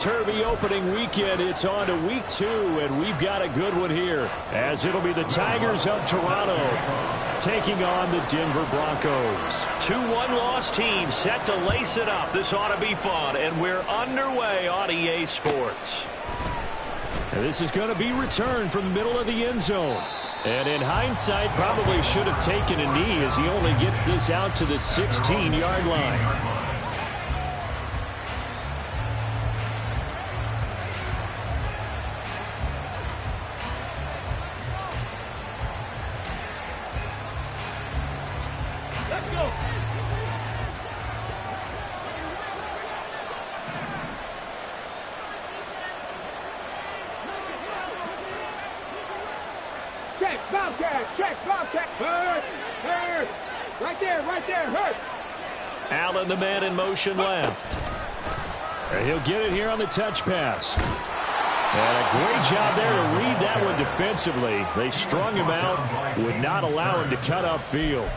Derby opening weekend, it's on to week 2, and we've got a good one here, as it'll be the Tigers of Toronto taking on the Denver Broncos. 2-1 loss team set to lace it up. This ought to be fun, and we're underway on EA Sports. And this is going to be returned from the middle of the end zone. And in hindsight, probably should have taken a knee as he only gets this out to the 16-yard line. Allen, the man in motion left. And he'll get it here on the touch pass. And a great job there to read that one defensively. They strung him out, would not allow him to cut upfield.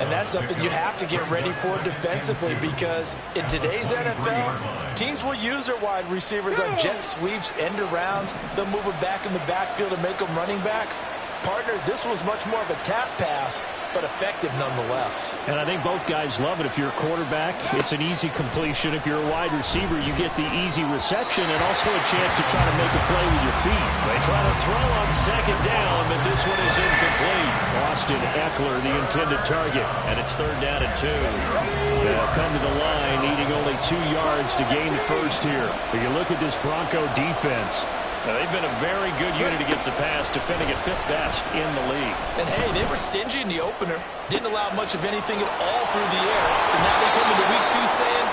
And that's something you have to get ready for defensively, because in today's NFL, teams will use their wide receivers on jet sweeps, end arounds. They'll move them back in the backfield and make them running backs. Partner, this was much more of a tap pass, but effective nonetheless. And I think both guys love it. If you're a quarterback, it's an easy completion. If you're a wide receiver, you get the easy reception and also a chance to try to make a play with your feet. They try to throw on second down, but this one is incomplete. Austin Ekeler, the intended target. And it's 3rd down and 2. They'll come to the line, needing only 2 yards to gain the first here. But you look at this Bronco defense. Now, they've been a very good unit against the pass, defending at 5th best in the league. And, hey, they were stingy in the opener. Didn't allow much of anything at all through the air. So now they come into week 2 saying,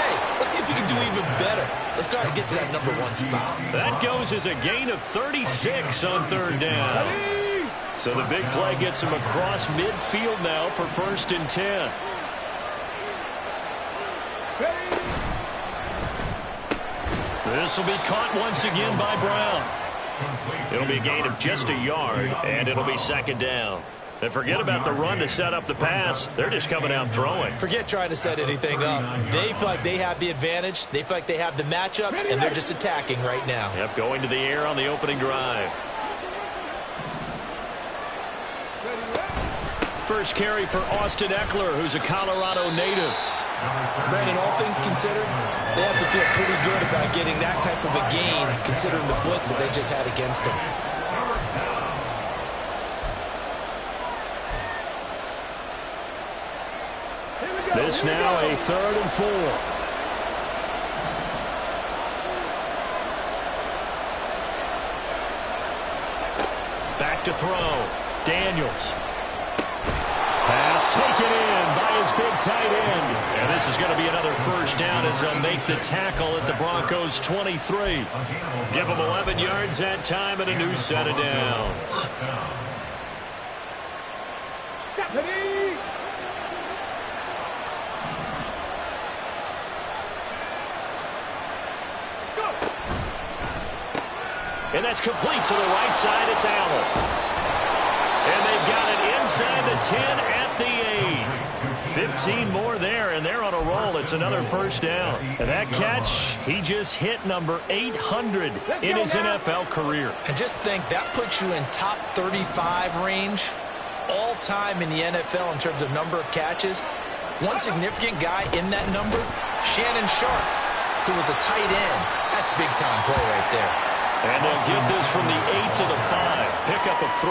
hey, let's see if we can do even better. Let's try to get to that number 1 spot. That goes as a gain of 36 on 3rd down. So the big play gets them across midfield now for 1st and 10. This will be caught once again by Brown. It'll be a gain of just a yard, and it'll be 2nd down. And forget about the run to set up the pass. They're just coming out throwing. Forget trying to set anything up. They feel like they have the advantage. They feel like they have the matchups, and they're just attacking right now. Yep, going to the air on the opening drive. First carry for Austin Ekeler, who's a Colorado native. Brandon, all things considered, they have to feel pretty good about getting that type of a gain, considering the blitz that they just had against them. This now a 3rd and 4. Back to throw. Daniels. Pass taken in by his big tight end. And this is going to be another 1st down as they'll make the tackle at the Broncos' 23. Give them 11 yards that time and a new set of downs. And that's complete to the right side. It's Allen. And they've got it inside the 10 at the 8. 15 more there, and they're on a roll. It's another 1st down. And that catch, he just hit number 800 in his NFL career. And just think, that puts you in top 35 range all time in the NFL in terms of number of catches. One significant guy in that number, Shannon Sharpe, who was a tight end. That's big-time play right there. And they'll get this from the 8 to the 5. Pickup of 3.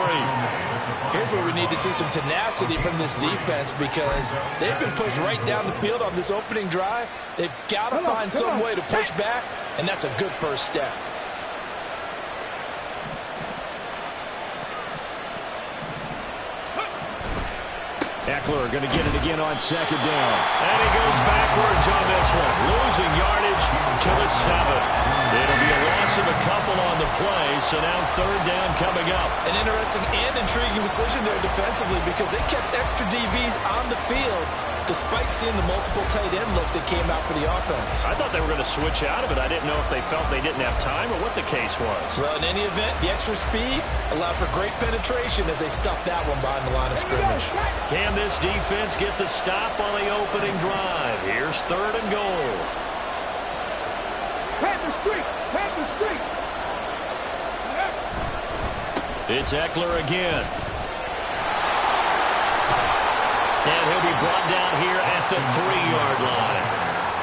Here's where we need to see some tenacity from this defense, because they've been pushed right down the field on this opening drive. They've got to find some way to push back, and that's a good first step. Ekeler going to get it again on 2nd down. And he goes backwards on this one, losing yardage to the 7. It'll be a loss of a couple on the play, so now 3rd down coming up. An interesting and intriguing decision there defensively, because they kept extra DBs on the field despite seeing the multiple tight end look that came out for the offense. I thought they were going to switch out of it. I didn't know if they felt they didn't have time or what the case was. Well, in any event, the extra speed allowed for great penetration as they stuffed that one behind the line of scrimmage. Can this defense get the stop on the opening drive? Here's 3rd and goal. It's Eckler again. And he'll be brought down here at the 3-yard line.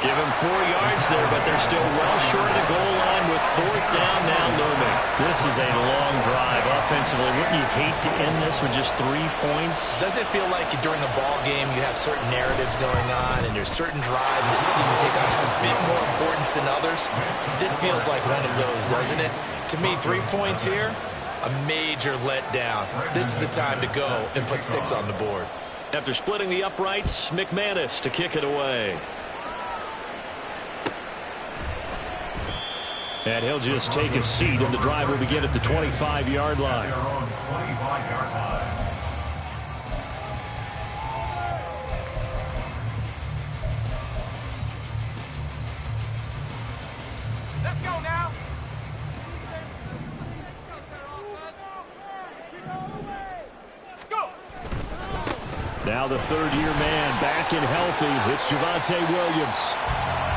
Give him 4 yards there, but they're still well short of the goal line with 4th down now looming. This is a long drive offensively. Wouldn't you hate to end this with just 3 points? Doesn't it feel like during a ball game you have certain narratives going on and there's certain drives that seem to take on just a bit more importance than others? This feels like one of those, doesn't it? To me, 3 points here, a major letdown. This is the time to go and put 6 on the board. After splitting the uprights, McManus to kick it away. And he'll just take a seat, and the drive will begin at the 25-yard line. Let's go now. Let's go. Now the third-year man back and healthy. It's Javonte Williams.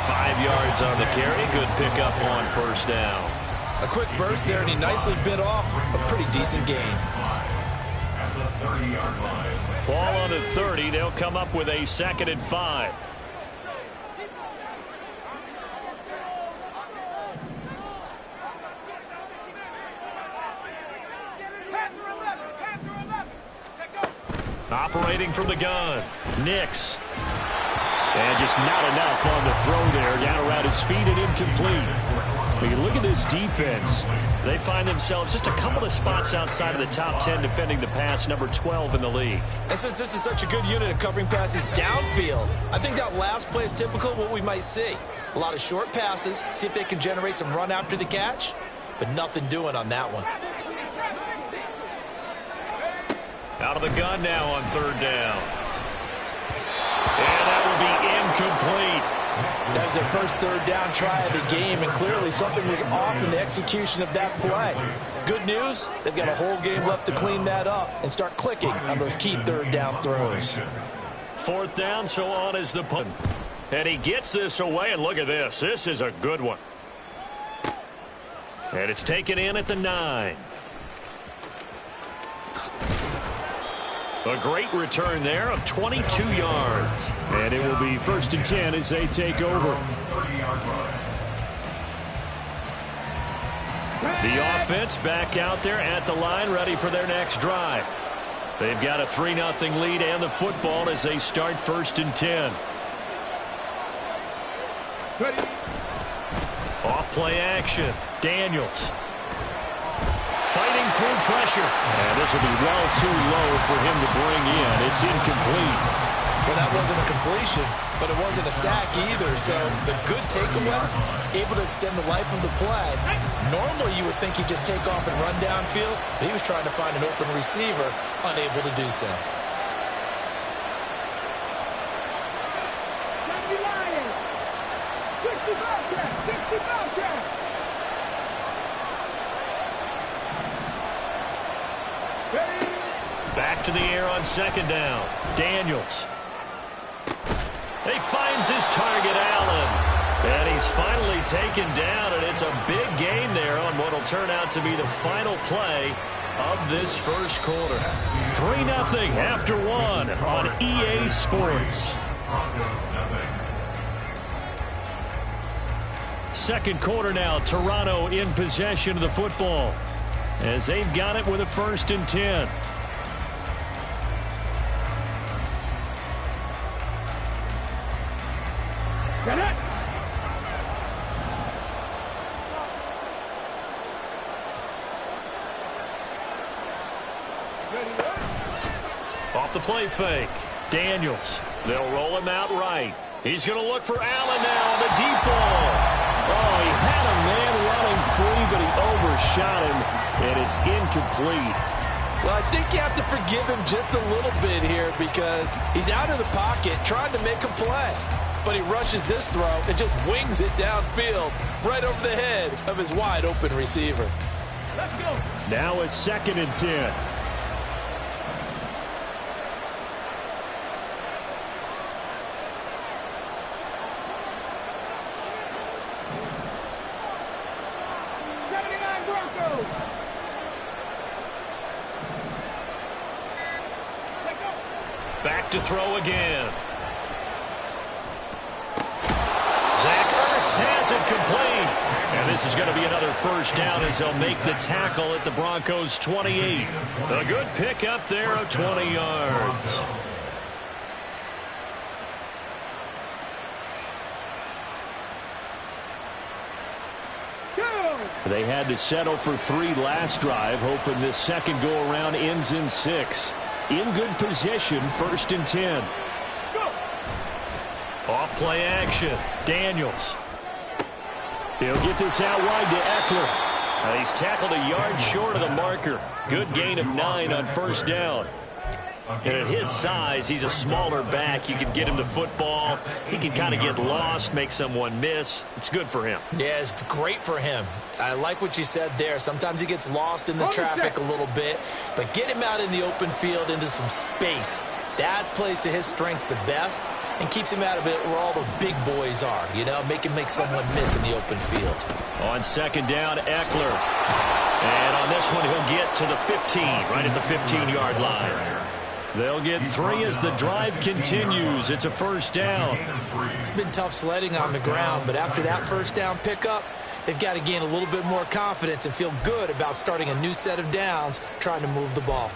5 yards on the carry. Good pickup on 1st down. A quick burst there, and he nicely bit off a pretty decent gain. Ball on the 30. They'll come up with a 2nd and 5. Operating from the gun. Nix. And just not enough on the throw there. Down around his feet and incomplete. When you look at this defense, they find themselves just a couple of spots outside of the top 10 defending the pass, number 12 in the league. And since this is such a good unit of covering passes downfield, I think that last play is typical of what we might see. A lot of short passes, see if they can generate some run after the catch, but nothing doing on that one. Out of the gun now on 3rd down. And that will be incomplete. That was their first 3rd down try of the game, and clearly something was off in the execution of that play. Good news, they've got a whole game left to clean that up and start clicking on those key 3rd down throws. 4th down, so on is the punt. And he gets this away, and look at this. This is a good one. And it's taken in at the 9. A great return there of 22 yards. And it will be 1st and 10 as they take over. The offense back out there at the line, ready for their next drive. They've got a 3-0 lead and the football as they start 1st and 10. Off play action. Daniels. Fighting through pressure. And this will be well too low for him to bring in. It's incomplete. Well, that wasn't a completion, but it wasn't a sack either. So the good takeaway, able to extend the life of the play. Normally you would think he'd just take off and run downfield, but he was trying to find an open receiver, unable to do so. Back to the air on 2nd down. Daniels. He finds his target, Allen. And he's finally taken down, and it's a big gain there on what will turn out to be the final play of this 1st quarter. 3-0 after 1 on EA Sports. 2nd quarter now, Toronto in possession of the football as they've got it with a 1st and 10. Off the play fake. Daniels. They'll roll him out right. He's going to look for Allen now on the deep ball. Oh, he had a man running free, but he overshot him, and it's incomplete. Well, I think you have to forgive him just a little bit here because he's out of the pocket trying to make a play. But he rushes this throw and just wings it downfield right over the head of his wide-open receiver. Let's go. Now it's 2nd and 10. Back to throw again. Zach Ertz has it complete. And this is going to be another first down as they'll make the tackle at the Broncos' 28. A good pickup there of 20 yards. They had to settle for 3 last drive, hoping this second go-around ends in 6. In good position, 1st and 10. Off play action. Daniels. He'll get this out wide to Eckler. He's tackled a yard short of the marker. Good gain of 9 on first down. And at his size, he's a smaller back. You can get him the football. He can kind of get lost, make someone miss. It's good for him. Yeah, it's great for him. I like what you said there. Sometimes he gets lost in the traffic a little bit, but get him out in the open field into some space. That plays to his strengths the best and keeps him out of it where all the big boys are, you know, make someone miss in the open field. On second down, Eckler. And on this one, he'll get to the 15, right at the 15-yard line. They'll get 3 as the drive continues. It's a first down. It's been tough sledding on the ground, but after that first down pickup, they've got to gain a little bit more confidence and feel good about starting a new set of downs, trying to move the ball.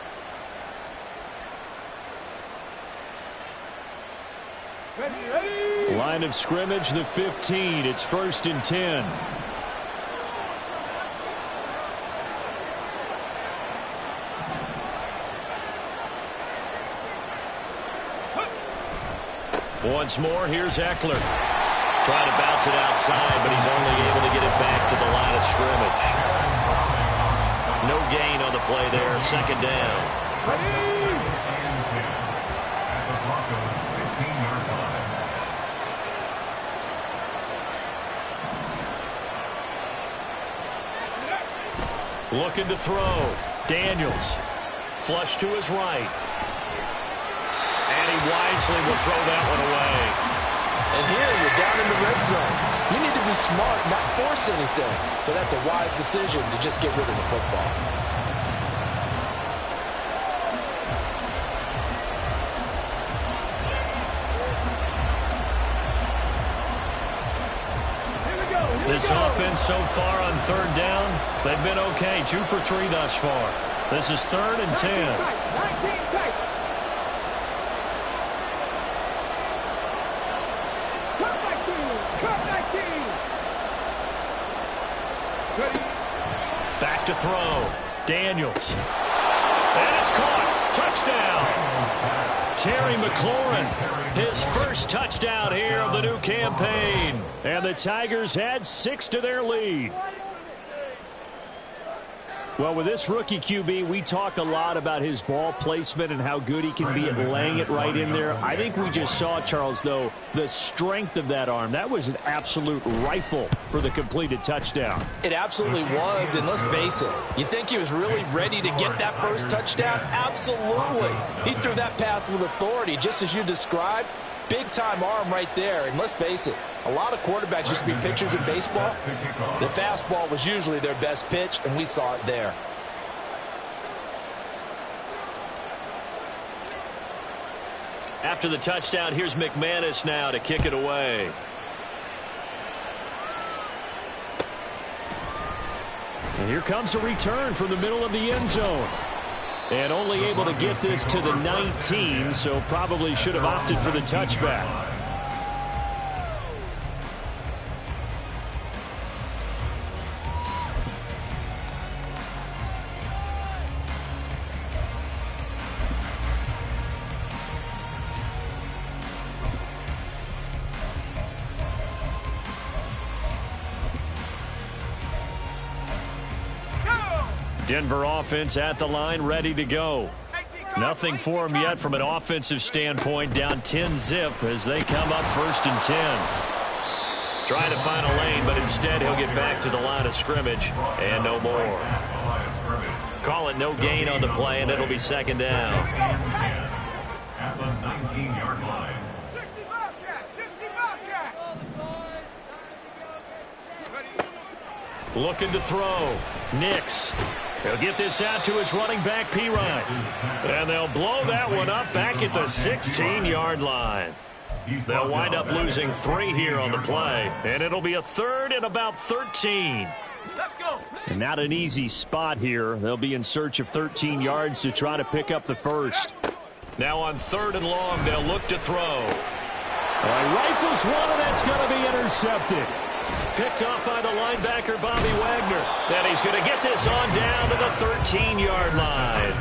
Line of scrimmage, the 15. It's 1st and 10. Once more, here's Eckler. Trying to bounce it outside, but he's only able to get it back to the line of scrimmage. No gain on the play there. Second down. Looking to throw. Daniels. Flush to his right. And he wisely will throw that one away. And here you're down in the red zone. You need to be smart, not force anything. So that's a wise decision to just get rid of the football. This offense so far on third down, they've been okay. 2 for 3 thus far. This is 3rd and 10. Back to throw. Daniels. And it's caught. Touchdown. Terry McLaurin, his first touchdown here of the new campaign. And the Tigers add 6 to their lead. Well, with this rookie QB, we talk a lot about his ball placement and how good he can be at laying it right in there. I think we just saw, Charles, though, the strength of that arm. That was an absolute rifle for the completed touchdown. It absolutely was, and let's face it, you think he was really ready to get that first touchdown? Absolutely. He threw that pass with authority, just as you described. Big-time arm right there, and let's face it, a lot of quarterbacks used to be pitchers in baseball. The fastball was usually their best pitch, and we saw it there. After the touchdown, here's McManus now to kick it away. And here comes a return from the middle of the end zone. And only able to get this to the 19, so probably should have opted for the touchback. Denver offense at the line, ready to go. Nothing for them yet from an offensive standpoint, down 10-zip as they come up 1st and 10. Trying to find a lane, but instead he'll get back to the line of scrimmage and no more. Call it no gain on the play, and it'll be second down. At the 19-yard line. 60 Bobcat! 60 Bobcat! Looking to throw. Nix. He'll get this out to his running back, Pirine. And they'll blow that one up back at the 16-yard line. They'll wind up losing 3 here on the play. And it'll be a third and about 13. Let's go. And not an easy spot here. They'll be in search of 13 yards to try to pick up the first. Now on 3rd and long, they'll look to throw. Rifles one, and that's going to be intercepted. Picked off by the linebacker, Bobby Wagner. And he's going to get this on down to the 13-yard line.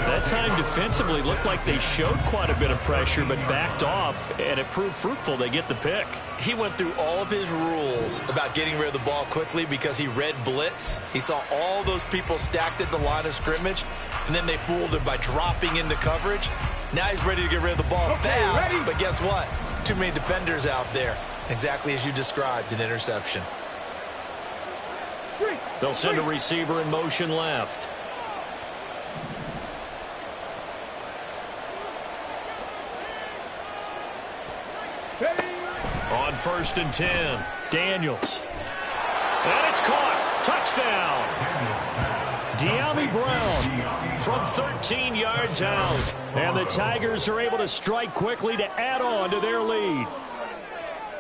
That time defensively looked like they showed quite a bit of pressure but backed off, and it proved fruitful. They get the pick. He went through all of his rules about getting rid of the ball quickly because he read blitz. He saw all those people stacked at the line of scrimmage, and then they fooled him by dropping into coverage. Now he's ready to get rid of the ball fast, but guess what? Too many defenders out there. Exactly as you described, an interception. They'll send a receiver in motion left. On 1st and 10, Daniels. And it's caught. Touchdown. De'Ami Brown from 13 yards out. And the Tigers are able to strike quickly to add on to their lead.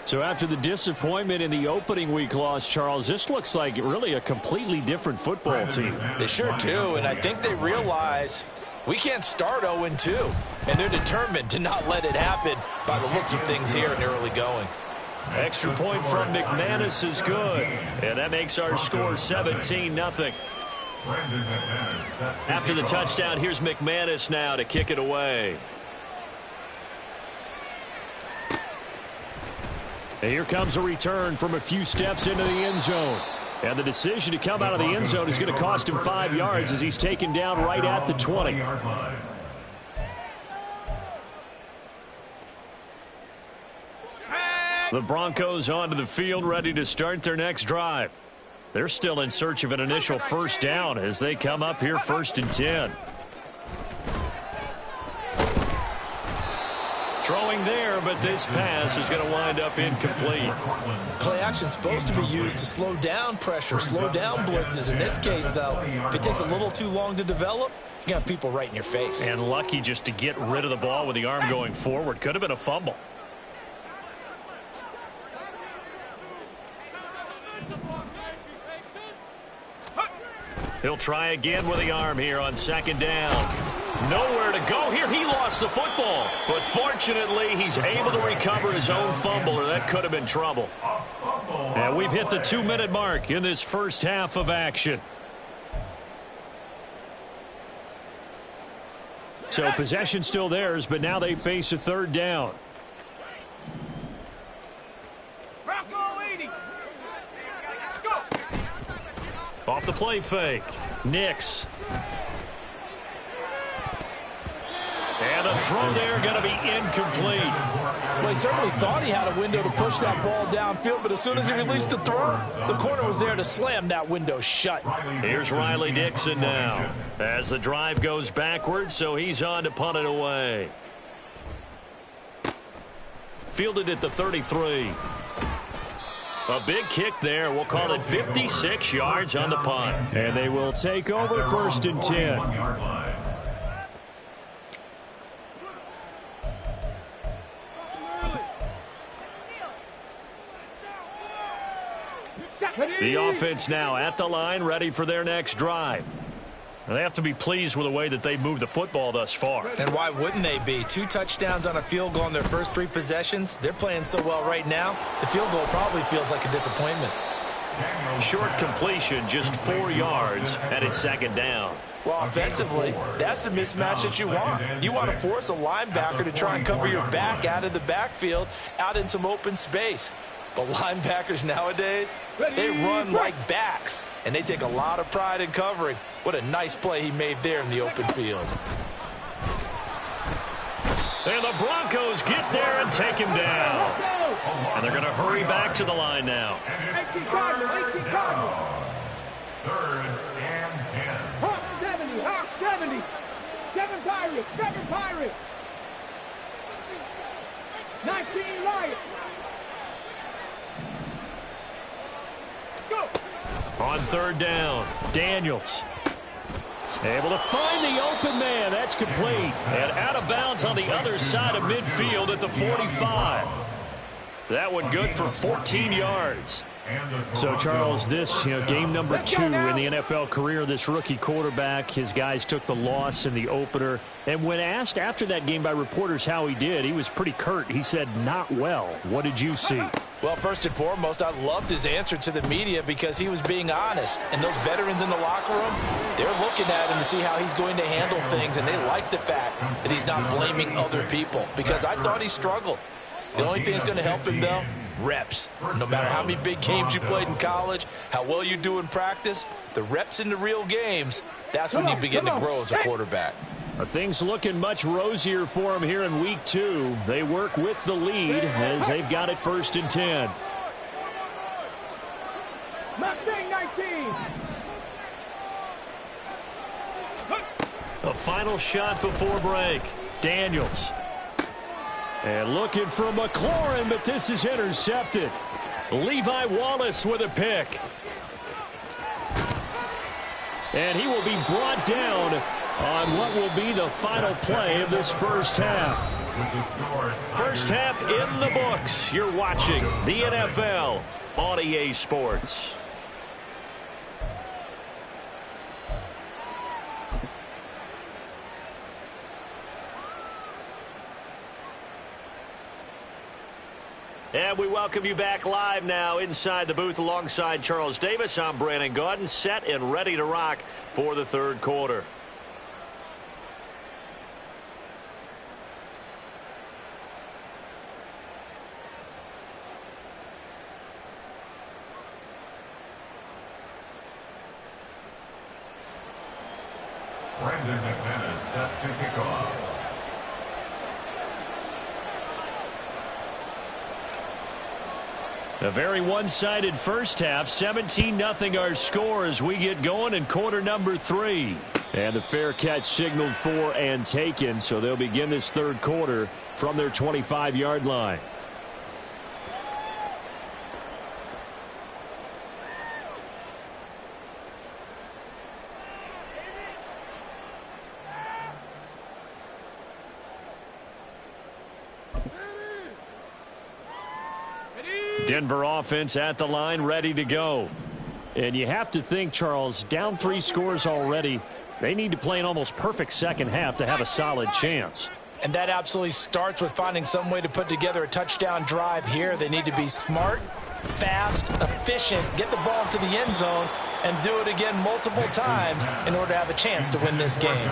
So after the disappointment in the opening week loss, Charles, this looks like really a completely different football team. They sure do, and I think they realize we can't start 0-2, and they're determined to not let it happen by the looks of things here in the early going. Extra point from McManus is good, and that makes our score 17-0. After the touchdown, here's McManus now to kick it away. And here comes a return from a few steps into the end zone. And the decision to come out of the end zone is going to cost him 5 yards as he's taken down right at the 20. The Broncos onto the field ready to start their next drive. They're still in search of an initial first down as they come up here 1st and 10. Throwing there, but this pass is going to wind up incomplete. Play action is supposed to be used to slow down pressure, slow down blitzes. In this case, though, if it takes a little too long to develop, you got people right in your face. And lucky just to get rid of the ball with the arm going forward. Could have been a fumble. He'll try again with the arm here on 2nd down. Nowhere to go here. He lost the football. But fortunately, he's able to recover his own fumble, or that could have been trouble. And we've hit the 2-minute mark in this first half of action. So possession still theirs, but now they face a 3rd down. Bronco 80. Let's go. Off the play fake. Nix. And a throw there going to be incomplete. Well, he certainly thought he had a window to push that ball downfield, but as soon as he released the throw, the corner was there to slam that window shut. Here's Riley Dixon now as the drive goes backwards, so he's on to punt it away. Fielded at the 33. A big kick there. We'll call it 56 yards on the punt. And they will take over 1st and 10. The offense now at the line, ready for their next drive. They have to be pleased with the way that they moved the football thus far. And why wouldn't they be? 2 touchdowns on a field goal in their first 3 possessions. They're playing so well right now, the field goal probably feels like a disappointment. Short completion, just 4 yards, and it's 2nd down. Well, offensively, that's the mismatch that you want. You want to force a linebacker to try and cover your back out of the backfield, out in some open space. But linebackers nowadays, they run like backs, and they take a lot of pride in covering. What a nice play he made there in the open field. And the Broncos get there and take him down. And they're going to hurry back to the line now. 18 Cardinals, 18 Cardinals. 3rd and 10. Hawk 70, Hawk 70. 7 Pirates, 7 Pirates. 19 Lions. Go. On third down, Daniels. Able to find the open man. That's complete. And out of bounds on the other side of midfield at the 45. That one good for 14 yards. So, Charles, this game number 2 in the NFL career, this rookie quarterback, his guys took the loss in the opener. And when asked after that game by reporters how he did, he was pretty curt. He said, not well. What did you see? Well, first and foremost, I loved his answer to the media because he was being honest. And those veterans in the locker room, they're looking at him to see how he's going to handle things. And they like the fact that he's not blaming other people because I thought he struggled. The only thing that's going to help him, though, reps. No matter how many big games you played in college, how well you do in practice, the reps in the real games, that's when you begin to grow as a quarterback. Things looking much rosier for him here in week 2. They work with the lead as they've got it 1st and 10. Mustang 19. A final shot before break. Daniels. And looking for McLaurin, but this is intercepted. Levi Wallace with a pick. And he will be brought down on what will be the final play of this first half. First half in the books. You're watching the NFL on EA Sports. And we welcome you back live now inside the booth alongside Charles Davis. I'm Brandon Gaudin, set and ready to rock for the third quarter. Brandon McManus set to kick off. A very one-sided first half. 17-0 our score as we get going in quarter number 3. And the fair catch signaled for and taken, so they'll begin this third quarter from their 25-yard line. Denver offense at the line, ready to go. And you have to think, Charles, down 3 scores already. They need to play an almost perfect second half to have a solid chance. And that absolutely starts with finding some way to put together a touchdown drive here. They need to be smart, fast, efficient, get the ball into the end zone, and do it again multiple times in order to have a chance to win this game.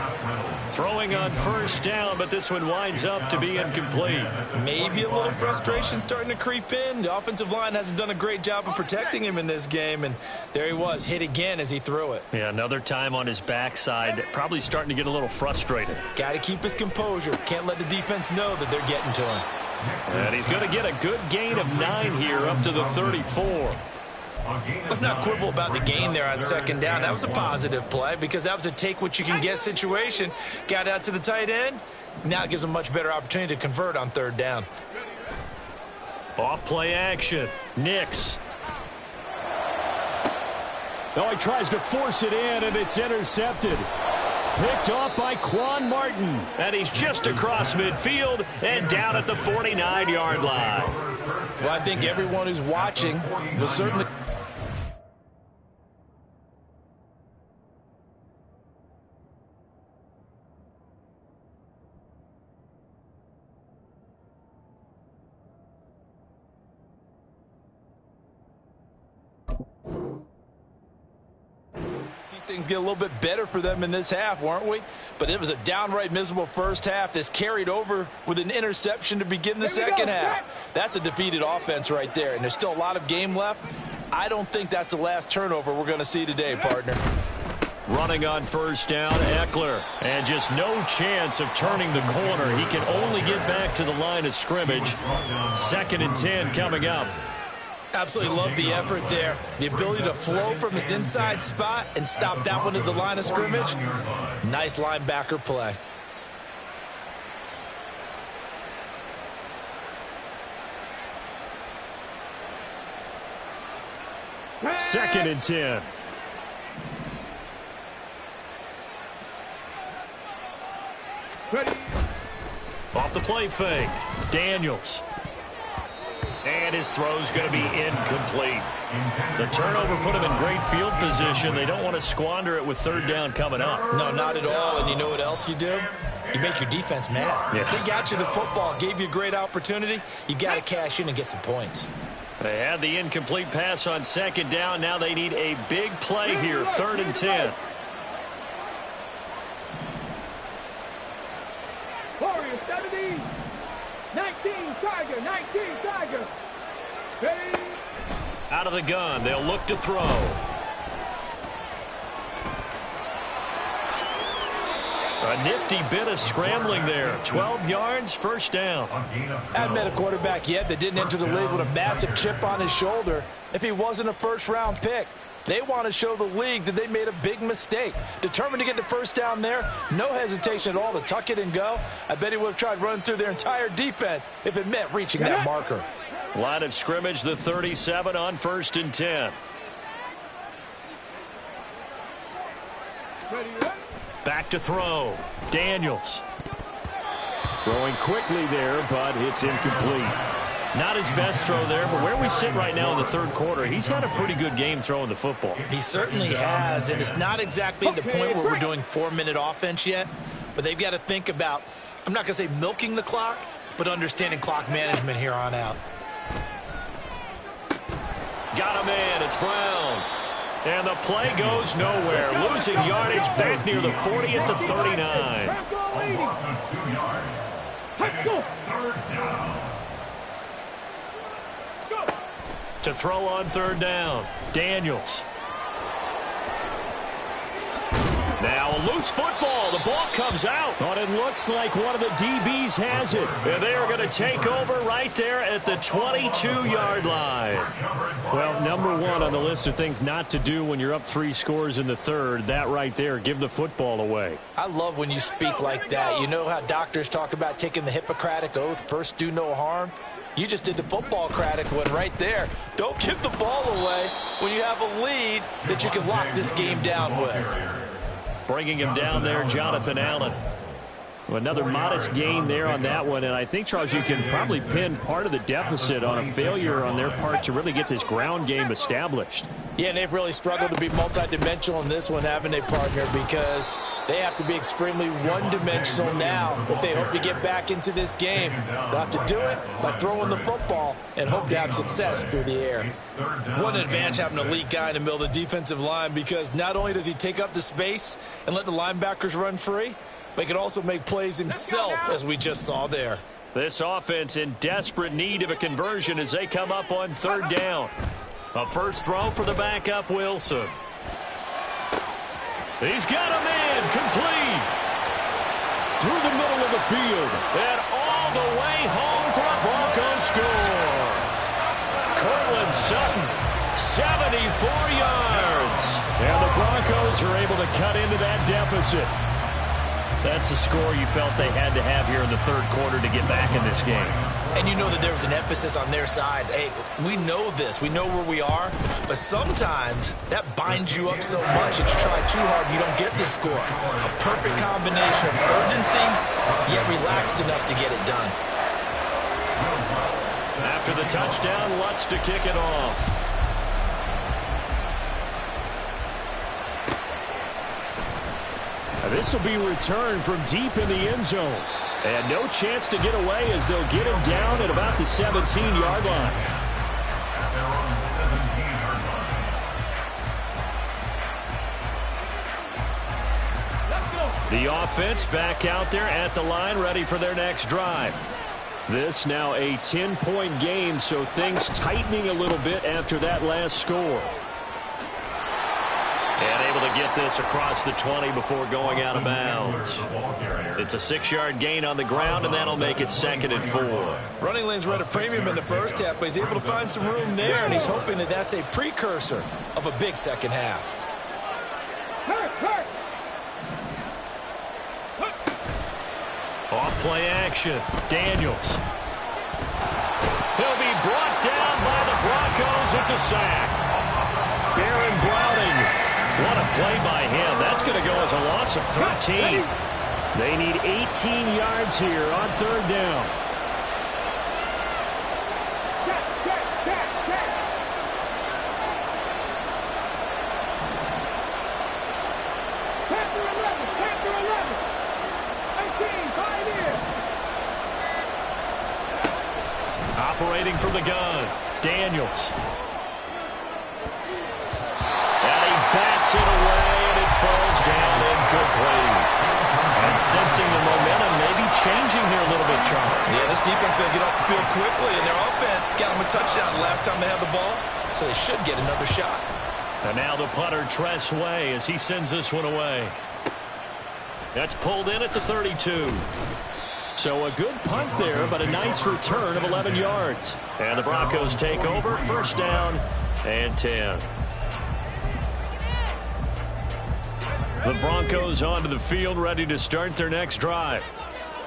Throwing on first down, but this one winds up to be incomplete. Maybe a little frustration starting to creep in. The offensive line hasn't done a great job of protecting him in this game, and there he was, hit again as he threw it. Yeah, another time on his backside, probably starting to get a little frustrated. Got to keep his composure. Can't let the defense know that they're getting to him. And he's going to get a good gain of 9 here up to the 34. Let's not quibble about the gain there on second down. That was a positive play because that was a take-what-you-can-get situation. Got out to the tight end. Now it gives him a much better opportunity to convert on third down. Off play action. Nix. Oh, he tries to force it in, and it's intercepted. Picked off by Quan Martin. And he's just across midfield and down at the 49-yard line. Well, I think everyone who's watching was certainly... Things get a little bit better for them in this half, weren't we? But it was a downright miserable first half. This carried over with an interception to begin the second half. That's a defeated offense right there, and there's still a lot of game left. I don't think that's the last turnover we're going to see today, partner. Running on first down, Eckler. And just no chance of turning the corner. He can only get back to the line of scrimmage. 2nd and 10 coming up. Absolutely love the effort there. The ability to flow from his inside spot and stop that one at the line of scrimmage. Nice linebacker play. 2nd and 10. Ready. Off the play fake. Daniels. And his throw's going to be incomplete. The turnover put him in great field position. They don't want to squander it with 3rd down coming up. No, not at all. And you know what else you do? You make your defense mad. Yeah. They got you the football, gave you a great opportunity. You got to cash in and get some points. They had the incomplete pass on 2nd down. Now they need a big play here, 3rd and 10. Warriors 70. 19 Tiger. 19 Tiger. Ready. Out of the gun. They'll look to throw. A nifty bit of scrambling there. 12 yards, 1st down. Hadn't met a quarterback yet that didn't enter the league with a massive chip on his shoulder if he wasn't a 1st-round pick. They want to show the league that they made a big mistake. Determined to get the 1st down there, no hesitation at all to tuck it and go. I bet he would have tried running through their entire defense if it meant reaching that marker. Line of scrimmage, the 37 on 1st and 10. Ready. Back to throw. Daniels. Throwing quickly there, but it's incomplete. Not his best throw there, but where we sit right now in the 3rd quarter, he's had a pretty good game throwing the football. He certainly has, and it's not exactly the point where we're doing 4-minute offense yet, but they've got to think about, I'm not going to say milking the clock, but understanding clock management here on out. Got him in. It's Brown. And the play goes nowhere. Losing yardage back near the 40 at the 39. Loss of 2 yards. And it's 3rd down. To throw on 3rd down. Daniels. Now a loose football. The ball comes out. But it looks like one of the DBs has it. And they are going to take over right there at the 22-yard line. Well, number 1 on the list of things not to do when you're up 3 scores in the 3rd. That right there, give the football away. I love when you speak like that. You know how doctors talk about taking the Hippocratic Oath, first do no harm? You just did the football-cratic one right there. Don't give the ball away when you have a lead that you can lock this game down with. Bringing him down there, Jonathan Allen. Another modest gain there on that one, and I think, Charles, you can probably pin part of the deficit on a failure on their part to really get this ground game established. Yeah, and they've really struggled to be multidimensional in this one, haven't they, partner? Because they have to be extremely one-dimensional now if they hope to get back into this game. They'll have to do it by throwing the football and hope to have success through the air. One advantage having an elite guy in the middle of the defensive line, because not only does he take up the space and let the linebackers run free, but he can also make plays himself, as we just saw there. This offense in desperate need of a conversion as they come up on 3rd down. A first throw for the backup, Wilson. He's got a man complete. Through the middle of the field. And all the way home for a Broncos score. Cortland Sutton, 74 yards. And the Broncos are able to cut into that deficit. That's a score you felt they had to have here in the 3rd quarter to get back in this game. And you know that there was an emphasis on their side. Hey, we know this. We know where we are. But sometimes that binds you up so much that you try too hard, you don't get the score. A perfect combination of urgency, yet relaxed enough to get it done. After the touchdown, Lutz to kick it off. This will be returned from deep in the end zone. And no chance to get away as they'll get him down at about the 17-yard line. They're on the 17-yard line. The offense back out there at the line, ready for their next drive. This now a 10-point game, so things tightening a little bit after that last score. And able to get this across the 20 before going out of bounds. It's a 6-yard gain on the ground, and that'll make it 2nd and 4. Running lanes were at a premium in the first half, but he's able to find some room there, and he's hoping that that's a precursor of a big second half. Off play action. Daniels. He'll be brought down by the Broncos. It's a sack. Aaron Browning. What a play by him. That's going to go as a loss of 13. They need 18 yards here on third down. Operating from the gun, Daniels. And he bats it away, and it falls down incomplete. And sensing the momentum may be changing here a little bit, Charles. Yeah, this defense is going to get off the field quickly, and their offense got them a touchdown last time they had the ball, so they should get another shot. And now the punter, Tress Way, as he sends this one away. That's pulled in at the 32. So a good punt there, but a nice return of 11 yards. And the Broncos take over, first down and 10. The Broncos onto the field, ready to start their next drive.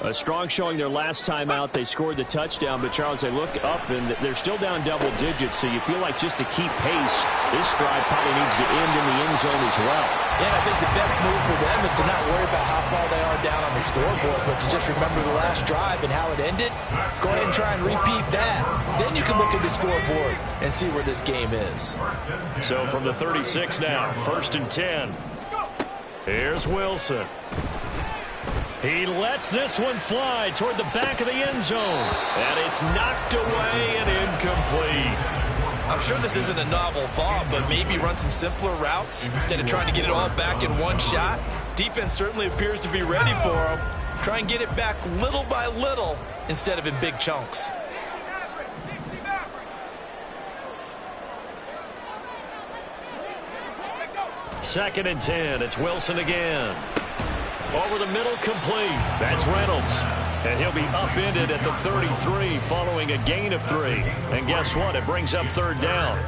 A strong showing their last time out. They scored the touchdown, but Charles, they look up and they're still down double digits, so you feel like just to keep pace, this drive probably needs to end in the end zone as well. Yeah, I think the best move for them is to not worry about how far they are down on the scoreboard, but to just remember the last drive and how it ended. Go ahead and try and repeat that. Then you can look at the scoreboard and see where this game is. So from the 36 now, first and 10. Here's Wilson. He lets this one fly toward the back of the end zone. And it's knocked away and incomplete. I'm sure this isn't a novel thought, but maybe run some simpler routes instead of trying to get it all back in one shot. Defense certainly appears to be ready for him. Try and get it back little by little instead of in big chunks. Second and 10. It's Wilson again. Over the middle, complete. That's Reynolds. And he'll be upended at the 33 following a gain of 3. And guess what? It brings up third down.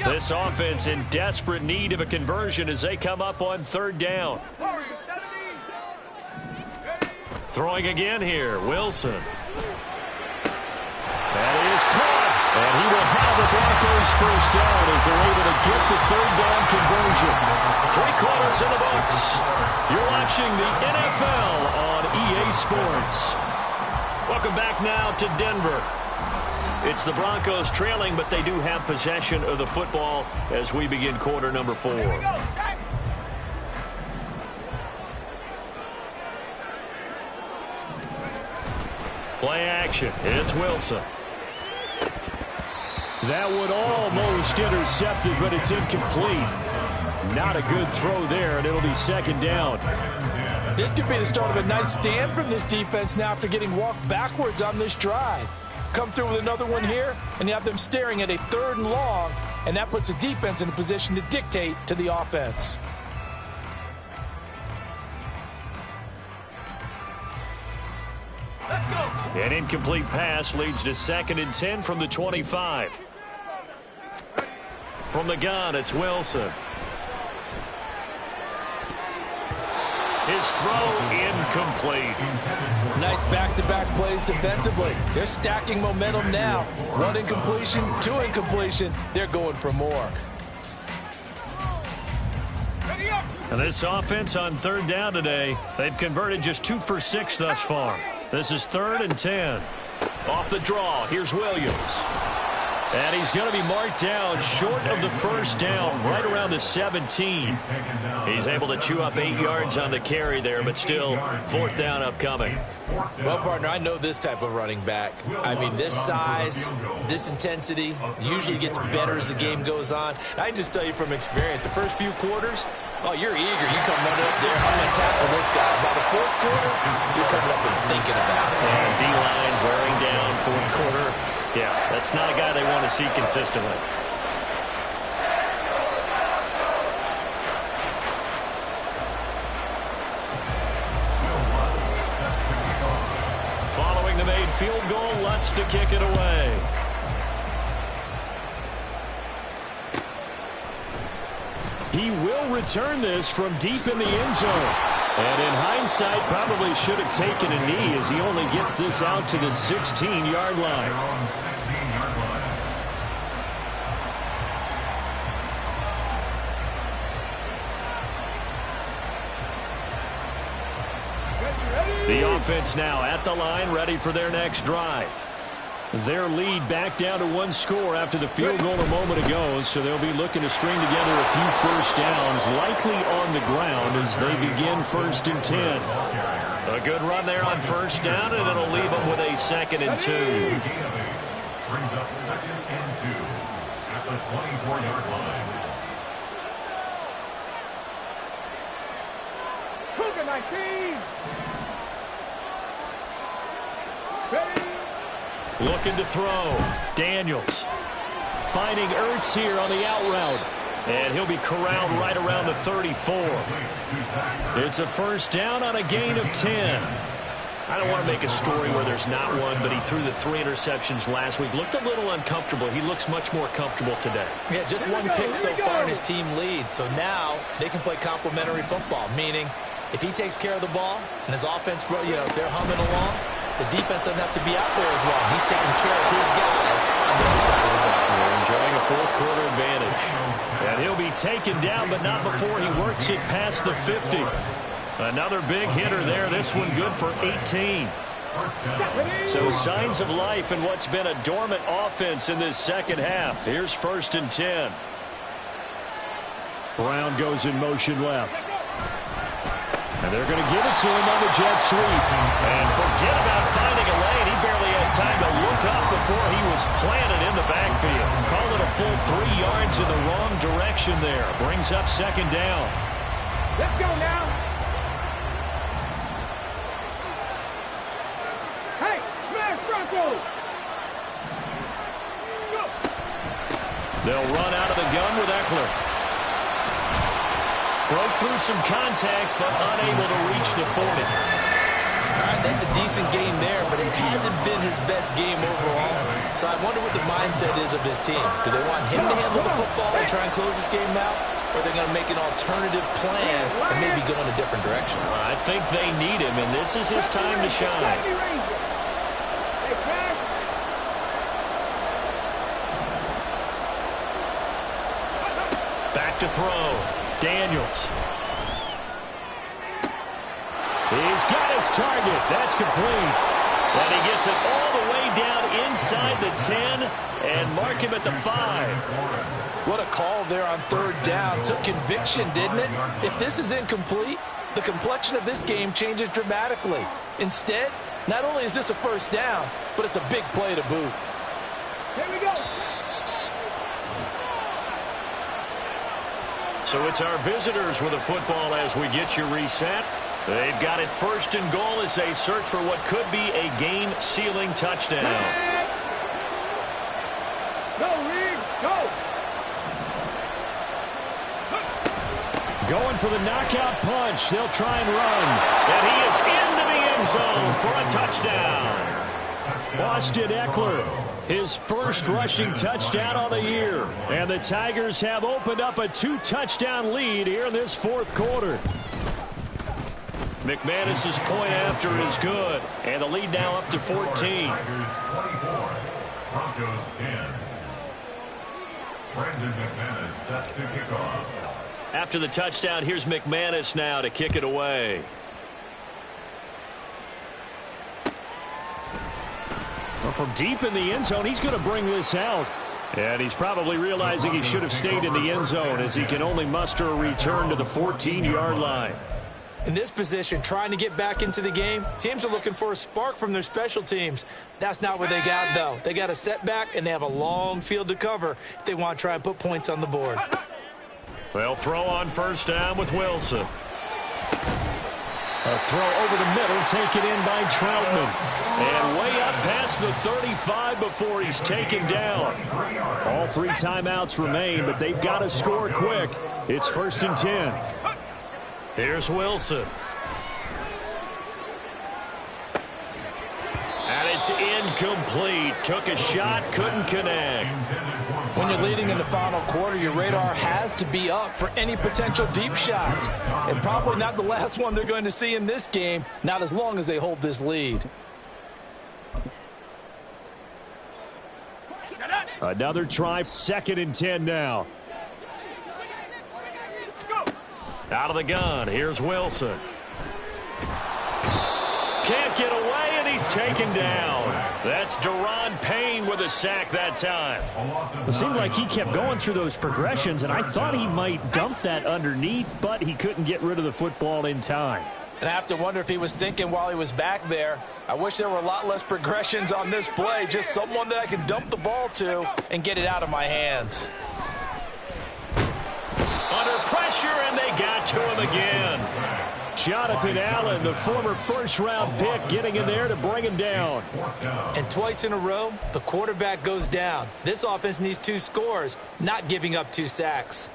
This offense in desperate need of a conversion as they come up on third down. Throwing again here, Wilson. That is caught, and he will have the Broncos first down as they're able to get the third down conversion. 3 quarters in the books. You're watching the NFL on EA Sports. Welcome back now to Denver. It's the Broncos trailing, but they do have possession of the football as we begin quarter number 4. Play action. It's Wilson. That would almost intercepted, but it's incomplete. Not a good throw there, and it'll be second down. This could be the start of a nice stand from this defense now after getting walked backwards on this drive. Come through with another one here, and you have them staring at a 3rd and long, and that puts the defense in a position to dictate to the offense. An incomplete pass leads to second and 10 from the 25. From the gun, it's Wilson. His throw incomplete. Nice back-to-back plays defensively. They're stacking momentum now. 1 incompletion, 2 incompletion. They're going for more. And this offense on third down today, they've converted just 2 for 6 thus far. This is 3rd and 10. Off the draw, here's Williams. And he's going to be marked down short of the first down, right around the 17. He's able to chew up 8 yards on the carry there, but still 4th down upcoming. Well, partner, I know this type of running back. I mean, this size, this intensity usually gets better as the game goes on. I can just tell you from experience, the first few quarters, oh, you're eager. You come running up there, I'm going to tackle this guy. By the 4th quarter, you're coming up and thinking about it. And D-line wearing down 4th quarter. Yeah, that's not a guy they want to see consistently. Following the made field goal, Lutz to kick it away. He will return this from deep in the end zone. And in hindsight, probably should have taken a knee as he only gets this out to the 16-yard line. The offense now at the line, ready for their next drive. Their lead back down to one score after the field goal a moment ago, so they'll be looking to string together a few first downs, likely on the ground as they begin 1st and 10. A good run there on first down, and it'll leave them with a 2nd and 2. Brings up 2nd and 2 at the 24-yard line. Cougar 19. Looking to throw. Daniels. Finding Ertz here on the out route. And he'll be corralled right around the 34. It's a first down on a gain of 10. I don't want to make a story where there's not one, but he threw the 3 interceptions last week. Looked a little uncomfortable. He looks much more comfortable today. Yeah, just one pick so far and his team leads. So now they can play complementary football, meaning if he takes care of the ball and his offense, you know, if they're humming along, the defense doesn't have to be out there as long. He's taking care of his guys on the other side of the ball. They're enjoying a fourth-quarter advantage. And he'll be taken down, but not before he works it past the 50. Another big hitter there. This one good for 18. So signs of life in what's been a dormant offense in this second half. Here's 1st and 10. Brown goes in motion left. And they're going to give it to him on the jet sweep. And forget about finding a lane. He barely had time to look up before he was planted in the backfield. Call it a full 3 yards in the wrong direction there. Brings up 2nd down. Let's go now. Hey, smash Broncos. Go. They'll run out of the gun with Eckler. Broke through some contact, but unable to reach the 40. All right, that's a decent game there, but it hasn't been his best game overall. So I wonder what the mindset is of his team. Do they want him to handle the football and try and close this game out? Or are they going to make an alternative plan and maybe go in a different direction? I think they need him, and this is his time to shine. Back to throw. Daniels. He's got his target. That's complete. And he gets it all the way down inside the 10 and mark him at the 5. What a call there on 3rd down. Took conviction, didn't it? If this is incomplete, the complexion of this game changes dramatically. Instead, not only is this a first down, but it's a big play to boot. Here we go. So it's our visitors with a football as we get you reset. They've got it 1st and goal as they search for what could be a game-sealing touchdown. Go, Reed, go. Going for the knockout punch. They'll try and run. And he is into the end zone for a touchdown. Austin Eckler, his first rushing touchdown on the year. And the Tigers have opened up a 2-touchdown lead here in this 4th quarter. McManus's point after is good. And the lead now up to 14. Tigers 24, Broncos 10. Brandon McManus set to kick off. After the touchdown, here's McManus now to kick it away. Well, from deep in the end zone, he's going to bring this out. And he's probably realizing he should have stayed in the end zone as he can only muster a return to the 14-yard line. In this position, trying to get back into the game, teams are looking for a spark from their special teams. That's not what they got, though. They got a setback, and they have a long field to cover if they want to try and put points on the board. They'll throw on 1st down with Wilson. A throw over the middle, taken in by Troutman. And way up past the 35 before he's taken down. All 3 timeouts remain, but they've got to score quick. It's 1st and 10. Here's Wilson. And it It's incomplete. Took a shot, couldn't connect. When you're leading in the final quarter, your radar has to be up for any potential deep shots. And probably not the last one they're going to see in this game, not as long as they hold this lead. Another try, 2nd and 10 now. Out of the gun, here's Wilson. Can't get away, and he's taken down. That's Daron Payne with a sack that time. It seemed like he kept going through those progressions, and I thought he might dump that underneath, but he couldn't get rid of the football in time. And I have to wonder if he was thinking while he was back there, I wish there were a lot less progressions on this play, just someone that I can dump the ball to and get it out of my hands. Under pressure, and they got to him again. Jonathan Allen, the former first-round pick, getting in there to bring him down. And twice in a row, the quarterback goes down. This offense needs 2 scores, not giving up 2 sacks.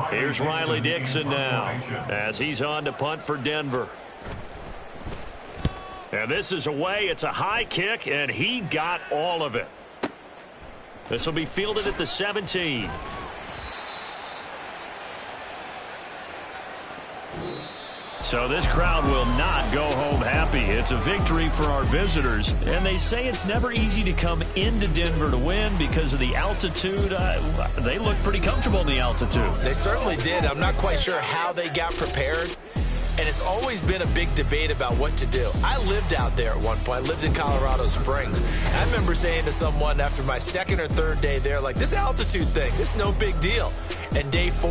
Here's Riley Dixon now as he's on to punt for Denver. And this is away. It's a high kick, and he got all of it. This will be fielded at the 17. So this crowd will not go home happy. It's a victory for our visitors. And they say it's never easy to come into Denver to win because of the altitude. They look pretty comfortable in the altitude. They certainly did. I'm not quite sure how they got prepared. And it's always been a big debate about what to do. I lived out there at one point. I lived in Colorado Springs. I remember saying to someone after my 2nd or 3rd day there, like, this altitude thing, it's no big deal. And day 4,